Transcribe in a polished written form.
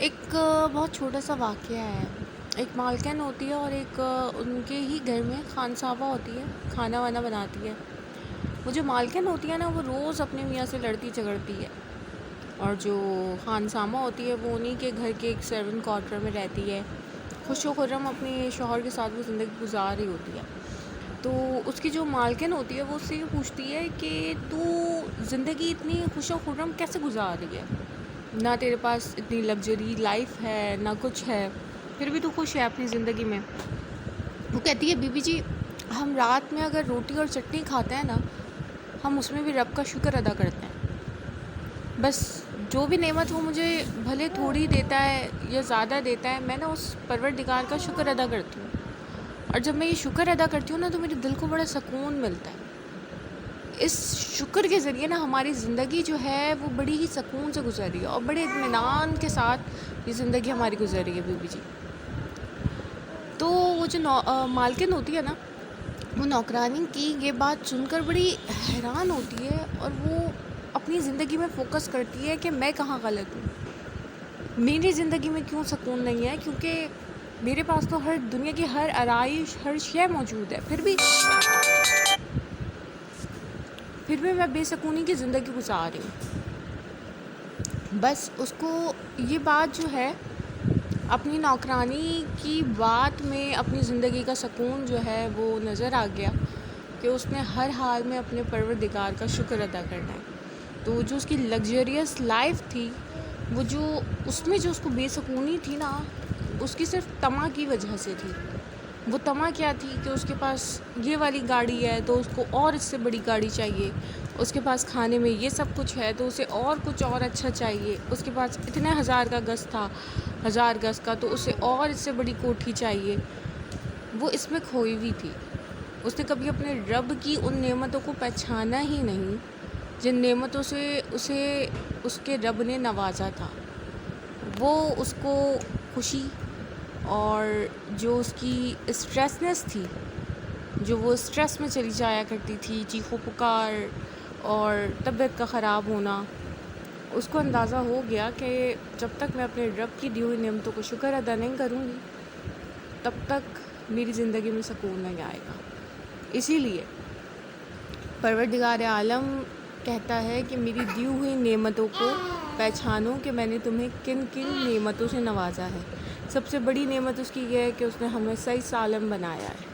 ایک بہت چھوٹا سا واقعہ ہے۔ ایک مالکن ہوتی ہے اور ایک ان کے ہی گھر میں خانسابہ ہوتی ہے، کھانا وانا بناتی ہے۔ وہ جو مالکن ہوتی ہے نا، وہ روز اپنے میاں سے لڑتی جھگڑتی ہے، اور جو خانسامہ ہوتی ہے وہ انہی کے گھر کے ایک سرونٹ کوارٹر میں رہتی ہے، خوش و خرم اپنے شوہر کے ساتھ وہ زندگی گزار رہی ہوتی ہے۔ تو اس کی جو مالکن ہوتی ہے وہ اس سے یہ پوچھتی ہے کہ تو زندگی اتنی خوش و خرم کیسے گزار رہی ہے؟ نہ تیرے پاس اتنی لگژری لائف ہے، نہ کچھ ہے، پھر بھی تو خوش ہے اپنی زندگی میں۔ وہ کہتی ہے، بی بی جی، ہم رات میں اگر روٹی اور چٹنی کھاتے ہیں نا، ہم اس میں بھی رب کا شکر ادا کرتے ہیں۔ بس جو بھی نعمت وہ مجھے بھلے تھوڑی دیتا ہے یا زیادہ دیتا ہے، میں نا اس پروردگار کا شکر ادا کرتی ہوں، اور جب میں یہ شکر ادا کرتی ہوں نا تو میرے دل کو بڑا سکون ملتا ہے۔ اس شکر کے ذریعے نا ہماری زندگی جو ہے وہ بڑی ہی سکون سے گزر رہی ہے، اور بڑے اطمینان کے ساتھ یہ زندگی ہماری گزر رہی ہے بی بی جی۔ تو وہ جو مالکن ہوتی ہے نا، وہ نوکرانی کی یہ بات سن کر بڑی حیران ہوتی ہے، اور وہ اپنی زندگی میں فوکس کرتی ہے کہ میں کہاں غلط ہوں، میری زندگی میں کیوں سکون نہیں ہے، کیونکہ میرے پاس تو ہر دنیا کی ہر آرائش، ہر شے موجود ہے، پھر بھی میں بے سکونی کی زندگی گزار رہی ہوں۔ بس اس کو یہ بات جو ہے، اپنی نوکرانی کی بات میں اپنی زندگی کا سکون جو ہے وہ نظر آ گیا کہ اس نے ہر حال میں اپنے پروردگار کا شکر ادا کرنا ہے۔ تو جو اس کی لگژریس لائف تھی، وہ جو اس میں جو اس کو بے سکونی تھی نا، اس کی صرف طمع کی وجہ سے تھی۔ وہ طمع کیا تھی کہ اس کے پاس یہ والی گاڑی ہے تو اس کو اور اس سے بڑی گاڑی چاہیے، اس کے پاس کھانے میں یہ سب کچھ ہے تو اسے اور کچھ اور اچھا چاہیے، اس کے پاس اتنے 1000 کا گز تھا، 1000 گز کا، تو اسے اور اس سے بڑی کوٹھی چاہیے۔ وہ اس میں کھوئی ہوئی تھی۔ اس نے کبھی اپنے رب کی ان نعمتوں کو پہچانا ہی نہیں جن نعمتوں سے اسے اس کے رب نے نوازا تھا۔ وہ اس کو خوشی اور جو اس کی اسٹریسنس تھی، جو وہ اسٹریس میں چلی جایا کرتی تھی، چیخو پکار اور طبیعت کا خراب ہونا، اس کو اندازہ ہو گیا کہ جب تک میں اپنے رب کی دی ہوئی نعمتوں کو شکر ادا نہیں کروں گی، تب تک میری زندگی میں سکون نہیں آئے گا۔ اسی لیے پروردگار عالم کہتا ہے کہ میری دی ہوئی نعمتوں کو پہچانو کہ میں نے تمہیں کن کن نعمتوں سے نوازا ہے۔ سب سے بڑی نعمت اس کی یہ ہے کہ اس نے ہمیں صحیح سالم بنایا ہے۔